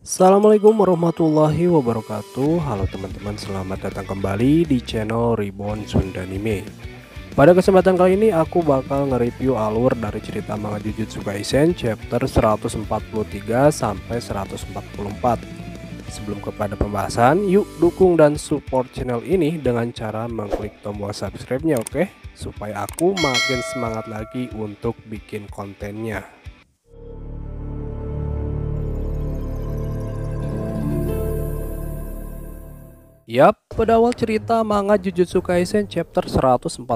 Assalamualaikum warahmatullahi wabarakatuh. Halo teman-teman, selamat datang kembali di channel Reborn Sunda Anime. Pada kesempatan kali ini aku bakal nge-review alur dari cerita manga Jujutsu Kaisen chapter 143 sampai 144. Sebelum kepada pembahasan, yuk dukung dan support channel ini dengan cara mengklik tombol subscribe-nya, oke? Supaya aku makin semangat lagi untuk bikin kontennya. Yap, pada awal cerita manga Jujutsu Kaisen chapter 143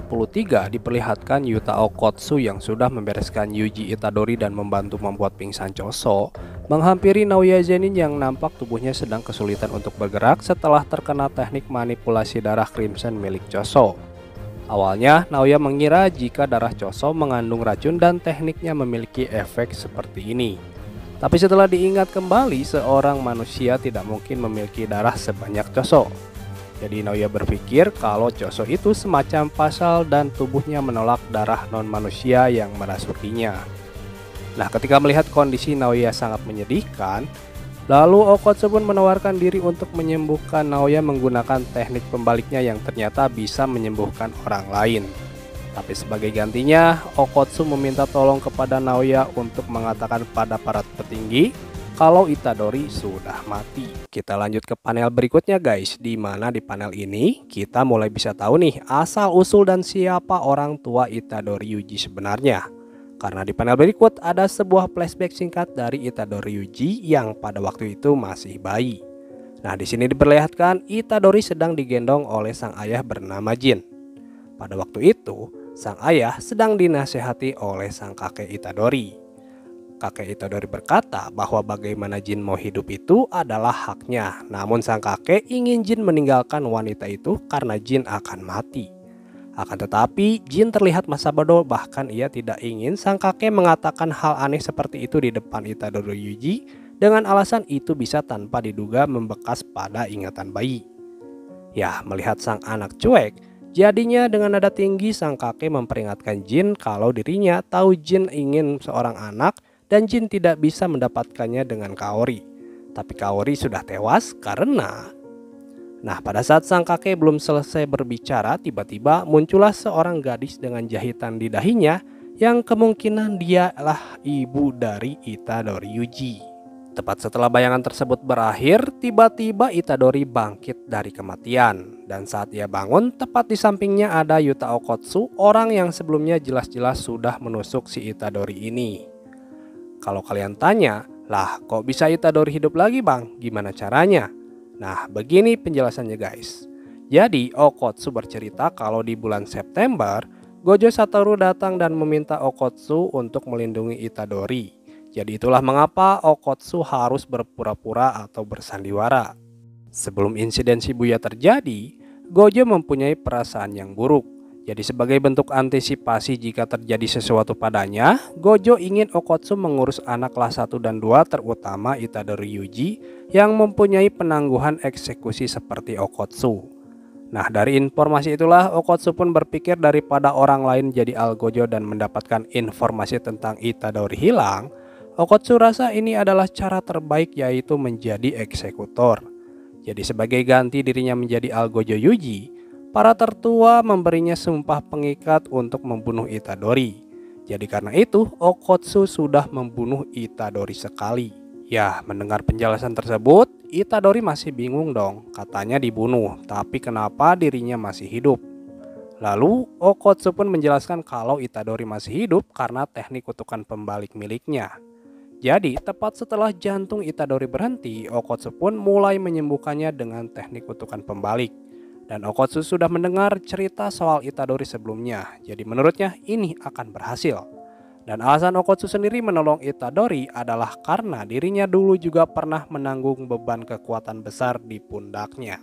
diperlihatkan Yuta Okkotsu yang sudah membereskan Yuji Itadori dan membantu membuat pingsan Choso menghampiri Naoya Zenin yang nampak tubuhnya sedang kesulitan untuk bergerak setelah terkena teknik manipulasi darah Crimson milik Choso. Awalnya Naoya mengira jika darah Choso mengandung racun dan tekniknya memiliki efek seperti ini. Tapi setelah diingat kembali, seorang manusia tidak mungkin memiliki darah sebanyak Choso. Jadi Naoya berpikir kalau Choso itu semacam pasal dan tubuhnya menolak darah non-manusia yang merasukinya. Nah, ketika melihat kondisi Naoya sangat menyedihkan, lalu Okkotsu pun menawarkan diri untuk menyembuhkan Naoya menggunakan teknik pembaliknya yang ternyata bisa menyembuhkan orang lain. Tapi sebagai gantinya, Okkotsu meminta tolong kepada Naoya untuk mengatakan pada para petinggi kalau Itadori sudah mati. Kita lanjut ke panel berikutnya guys, di mana di panel ini kita mulai bisa tahu nih asal usul dan siapa orang tua Itadori Yuji sebenarnya. Karena di panel berikut ada sebuah flashback singkat dari Itadori Yuji yang pada waktu itu masih bayi. Nah, di sini diperlihatkan Itadori sedang digendong oleh sang ayah bernama Jin. Pada waktu itu, sang ayah sedang dinasehati oleh sang kakek Itadori. Kakek Itadori berkata bahwa bagaimana Jin mau hidup itu adalah haknya. Namun sang kakek ingin Jin meninggalkan wanita itu karena Jin akan mati. Akan tetapi Jin terlihat masa bodoh, bahkan ia tidak ingin sang kakek mengatakan hal aneh seperti itu di depan Itadori Yuji dengan alasan itu bisa tanpa diduga membekas pada ingatan bayi. Ya, melihat sang anak cuek, jadinya dengan nada tinggi sang kakek memperingatkan Jin kalau dirinya tahu Jin ingin seorang anak dan Jin tidak bisa mendapatkannya dengan Kaori. Tapi Kaori sudah tewas karena... Nah, pada saat sang kakek belum selesai berbicara, tiba-tiba muncullah seorang gadis dengan jahitan di dahinya yang kemungkinan dialah ibu dari Itadori Yuji. Tepat setelah bayangan tersebut berakhir, tiba-tiba Itadori bangkit dari kematian. Dan saat ia bangun, tepat di sampingnya ada Yuta Okkotsu, orang yang sebelumnya jelas-jelas sudah menusuk si Itadori ini. Kalau kalian tanya, lah kok bisa Itadori hidup lagi bang? Gimana caranya? Nah, begini penjelasannya guys. Jadi Okkotsu bercerita kalau di bulan September, Gojo Satoru datang dan meminta Okkotsu untuk melindungi Itadori. Jadi itulah mengapa Okkotsu harus berpura-pura atau bersandiwara. Sebelum insiden Shibuya terjadi, Gojo mempunyai perasaan yang buruk. Jadi sebagai bentuk antisipasi jika terjadi sesuatu padanya, Gojo ingin Okkotsu mengurus anak kelas 1 dan 2 terutama Itadori Yuji yang mempunyai penangguhan eksekusi seperti Okkotsu. Nah, dari informasi itulah Okkotsu pun berpikir daripada orang lain jadi algojo dan mendapatkan informasi tentang Itadori hilang, Okkotsu rasa ini adalah cara terbaik yaitu menjadi eksekutor. Jadi sebagai ganti dirinya menjadi algojo Yuji, para tertua memberinya sumpah pengikat untuk membunuh Itadori. Jadi karena itu Okkotsu sudah membunuh Itadori sekali. Ya, mendengar penjelasan tersebut, Itadori masih bingung dong. Katanya dibunuh, tapi kenapa dirinya masih hidup? Lalu Okkotsu pun menjelaskan kalau Itadori masih hidup karena teknik kutukan pembalik miliknya. Jadi tepat setelah jantung Itadori berhenti, Okkotsu pun mulai menyembuhkannya dengan teknik kutukan pembalik. Dan Okkotsu sudah mendengar cerita soal Itadori sebelumnya, jadi menurutnya ini akan berhasil. Dan alasan Okkotsu sendiri menolong Itadori adalah karena dirinya dulu juga pernah menanggung beban kekuatan besar di pundaknya.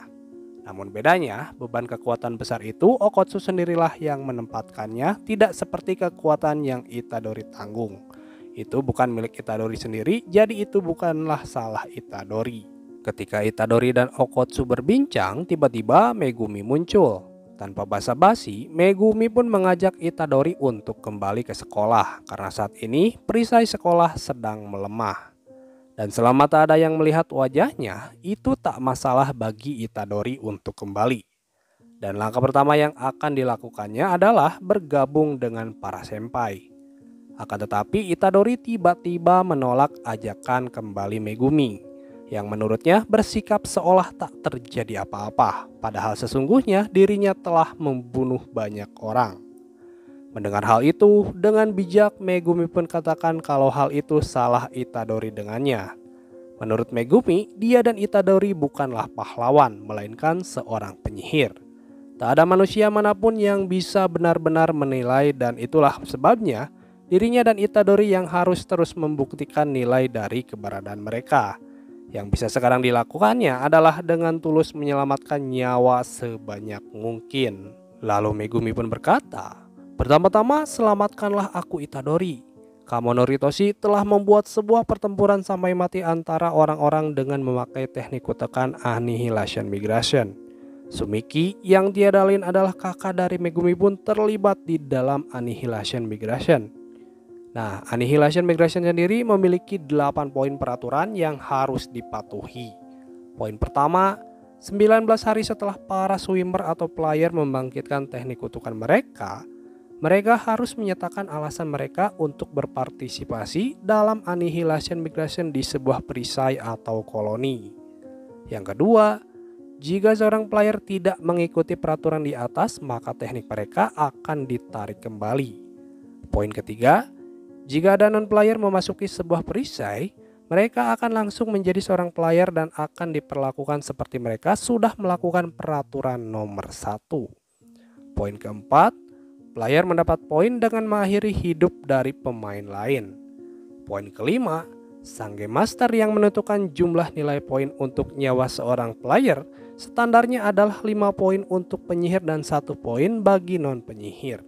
Namun bedanya, beban kekuatan besar itu Okkotsu sendirilah yang menempatkannya, tidak seperti kekuatan yang Itadori tanggung. Itu bukan milik Itadori sendiri, jadi itu bukanlah salah Itadori. Ketika Itadori dan Okkotsu berbincang, tiba-tiba Megumi muncul. Tanpa basa-basi, Megumi pun mengajak Itadori untuk kembali ke sekolah karena saat ini perisai sekolah sedang melemah. Dan selama tak ada yang melihat wajahnya, itu tak masalah bagi Itadori untuk kembali. Dan langkah pertama yang akan dilakukannya adalah bergabung dengan para senpai. Akan tetapi Itadori tiba-tiba menolak ajakan kembali Megumi, yang menurutnya bersikap seolah tak terjadi apa-apa, padahal sesungguhnya dirinya telah membunuh banyak orang. Mendengar hal itu, dengan bijak Megumi pun katakan kalau hal itu salah Itadori dengannya. Menurut Megumi, dia dan Itadori bukanlah pahlawan, melainkan seorang penyihir. Tak ada manusia manapun yang bisa benar-benar menilai, dan itulah sebabnya dirinya dan Itadori yang harus terus membuktikan nilai dari keberadaan mereka. Yang bisa sekarang dilakukannya adalah dengan tulus menyelamatkan nyawa sebanyak mungkin. Lalu Megumi pun berkata, "Pertama-tama selamatkanlah aku Itadori. Kamonori Toshi telah membuat sebuah pertempuran sampai mati antara orang-orang dengan memakai teknik kutukan Annihilation Migration. Sumiki yang tiada lain adalah kakak dari Megumi pun terlibat di dalam Annihilation Migration." Nah, Annihilation Migration sendiri memiliki 8 poin peraturan yang harus dipatuhi. Poin pertama, 19 hari setelah para swimmer atau player membangkitkan teknik kutukan mereka harus menyatakan alasan mereka untuk berpartisipasi dalam Annihilation Migration di sebuah perisai atau koloni. Yang kedua, jika seorang player tidak mengikuti peraturan di atas, maka teknik mereka akan ditarik kembali. Poin ketiga, jika ada non-player memasuki sebuah perisai, mereka akan langsung menjadi seorang player dan akan diperlakukan seperti mereka sudah melakukan peraturan nomor 1. Poin keempat, player mendapat poin dengan mengakhiri hidup dari pemain lain. Poin kelima, sang game master yang menentukan jumlah nilai poin untuk nyawa seorang player standarnya adalah 5 poin untuk penyihir dan 1 poin bagi non-penyihir.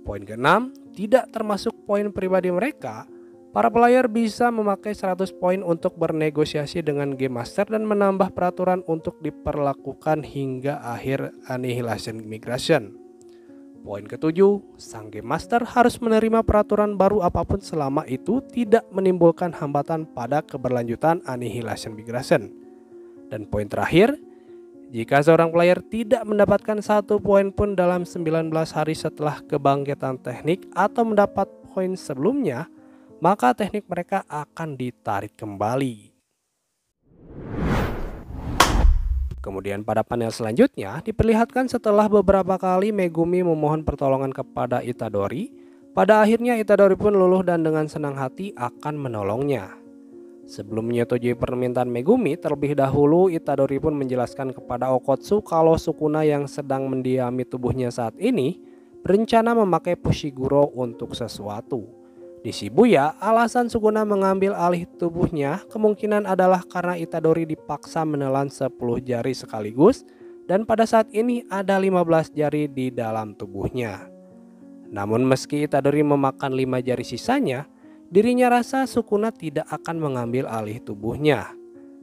Poin keenam, tidak termasuk poin pribadi mereka, para player bisa memakai 100 poin untuk bernegosiasi dengan game master dan menambah peraturan untuk diperlakukan hingga akhir Annihilation Migration. Poin ketujuh, sang game master harus menerima peraturan baru apapun selama itu tidak menimbulkan hambatan pada keberlanjutan Annihilation Migration. Dan poin terakhir, jika seorang player tidak mendapatkan 1 poin pun dalam 19 hari setelah kebangkitan teknik atau mendapat poin sebelumnya, maka teknik mereka akan ditarik kembali. Kemudian pada panel selanjutnya diperlihatkan setelah beberapa kali Megumi memohon pertolongan kepada Itadori, pada akhirnya Itadori pun luluh dan dengan senang hati akan menolongnya. Sebelum menyetujui permintaan Megumi, terlebih dahulu Itadori pun menjelaskan kepada Okotsu kalau Sukuna yang sedang mendiami tubuhnya saat ini berencana memakai Fushiguro untuk sesuatu. Di Shibuya, alasan Sukuna mengambil alih tubuhnya kemungkinan adalah karena Itadori dipaksa menelan 10 jari sekaligus dan pada saat ini ada 15 jari di dalam tubuhnya. Namun meski Itadori memakan 5 jari sisanya, dirinya rasa Sukuna tidak akan mengambil alih tubuhnya.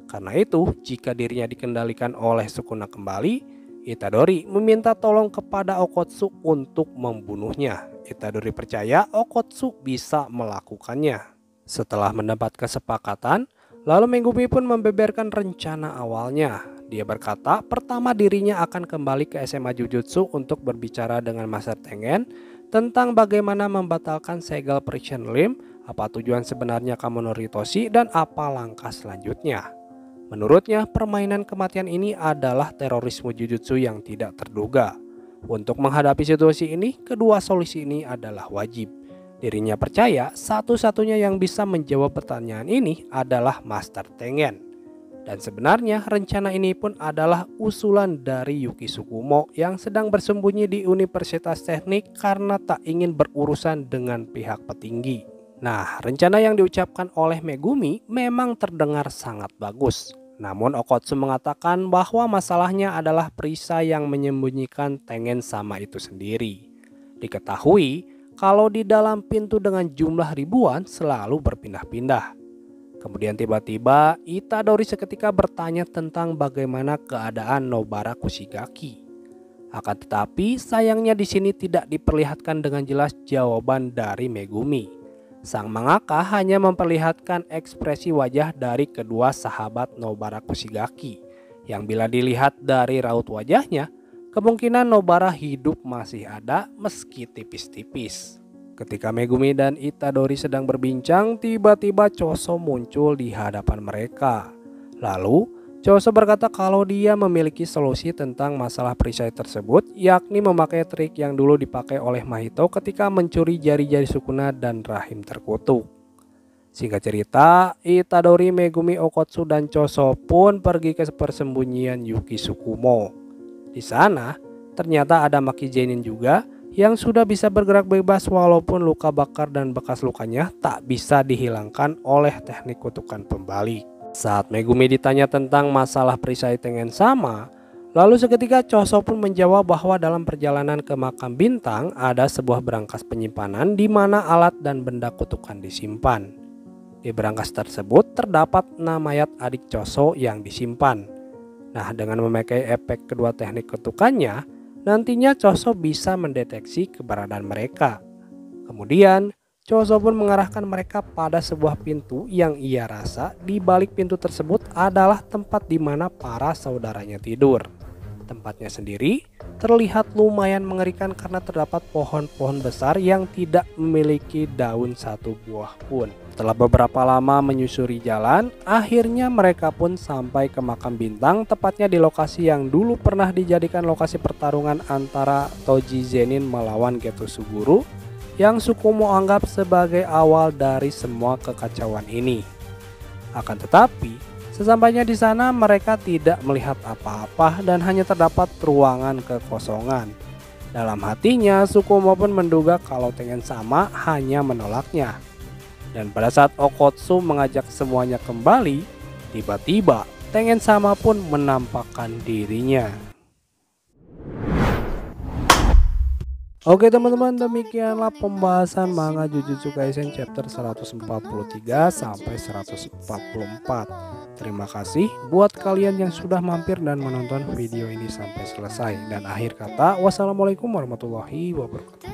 Karena itu, jika dirinya dikendalikan oleh Sukuna kembali, Itadori meminta tolong kepada Okotsu untuk membunuhnya. Itadori percaya Okotsu bisa melakukannya. Setelah mendapat kesepakatan, lalu Megumi pun membeberkan rencana awalnya. Dia berkata pertama dirinya akan kembali ke SMA Jujutsu untuk berbicara dengan Master Tengen tentang bagaimana membatalkan segel Friction Limb, apa tujuan sebenarnya Kamonori Toshi, dan apa langkah selanjutnya. Menurutnya, permainan kematian ini adalah terorisme Jujutsu yang tidak terduga. Untuk menghadapi situasi ini, kedua solusi ini adalah wajib. Dirinya percaya satu-satunya yang bisa menjawab pertanyaan ini adalah Master Tengen. Dan sebenarnya rencana ini pun adalah usulan dari Yuki Tsukumo yang sedang bersembunyi di Universitas Teknik karena tak ingin berurusan dengan pihak petinggi. Nah, rencana yang diucapkan oleh Megumi memang terdengar sangat bagus. Namun Okotsu mengatakan bahwa masalahnya adalah perisai yang menyembunyikan Tengen sama itu sendiri. Diketahui kalau di dalam pintu dengan jumlah ribuan selalu berpindah-pindah. Kemudian tiba-tiba Itadori seketika bertanya tentang bagaimana keadaan Nobara Kushigaki. Akan tetapi sayangnya di sini tidak diperlihatkan dengan jelas jawaban dari Megumi. Sang mangaka hanya memperlihatkan ekspresi wajah dari kedua sahabat Nobara Kushigaki, yang bila dilihat dari raut wajahnya, kemungkinan Nobara hidup masih ada meski tipis-tipis. Ketika Megumi dan Itadori sedang berbincang, tiba-tiba Choso muncul di hadapan mereka. Lalu Choso berkata kalau dia memiliki solusi tentang masalah perisai tersebut, yakni memakai trik yang dulu dipakai oleh Mahito ketika mencuri jari-jari Sukuna dan rahim terkutuk. Singkat cerita, Itadori, Megumi, Okotsu, dan Choso pun pergi ke persembunyian Yuki Tsukumo. Di sana, ternyata ada Maki Zenin juga yang sudah bisa bergerak bebas walaupun luka bakar dan bekas lukanya tak bisa dihilangkan oleh teknik kutukan pembalik. Saat Megumi ditanya tentang masalah perisai Tengen Sama, lalu seketika Choso pun menjawab bahwa dalam perjalanan ke makam bintang ada sebuah berangkas penyimpanan di mana alat dan benda kutukan disimpan. Di berangkas tersebut terdapat 6 mayat adik Choso yang disimpan. Nah, dengan memakai efek kedua teknik kutukannya, nantinya Choso bisa mendeteksi keberadaan mereka. Kemudian Choso pun mengarahkan mereka pada sebuah pintu yang ia rasa di balik pintu tersebut adalah tempat di mana para saudaranya tidur. Tempatnya sendiri terlihat lumayan mengerikan karena terdapat pohon-pohon besar yang tidak memiliki daun satu buah pun. Setelah beberapa lama menyusuri jalan, akhirnya mereka pun sampai ke makam bintang, tepatnya di lokasi yang dulu pernah dijadikan lokasi pertarungan antara Toji Zenin melawan Geto Suguru, yang Tsukumo anggap sebagai awal dari semua kekacauan ini. Akan tetapi, sesampainya di sana mereka tidak melihat apa-apa dan hanya terdapat ruangan kekosongan. Dalam hatinya, Tsukumo pun menduga kalau Tengen Sama hanya menolaknya. Dan pada saat Okotsu mengajak semuanya kembali, tiba-tiba Tengen Sama pun menampakkan dirinya. Oke teman-teman, demikianlah pembahasan manga Jujutsu Kaisen chapter 143 sampai 144. Terima kasih buat kalian yang sudah mampir dan menonton video ini sampai selesai. Dan akhir kata, wassalamualaikum warahmatullahi wabarakatuh.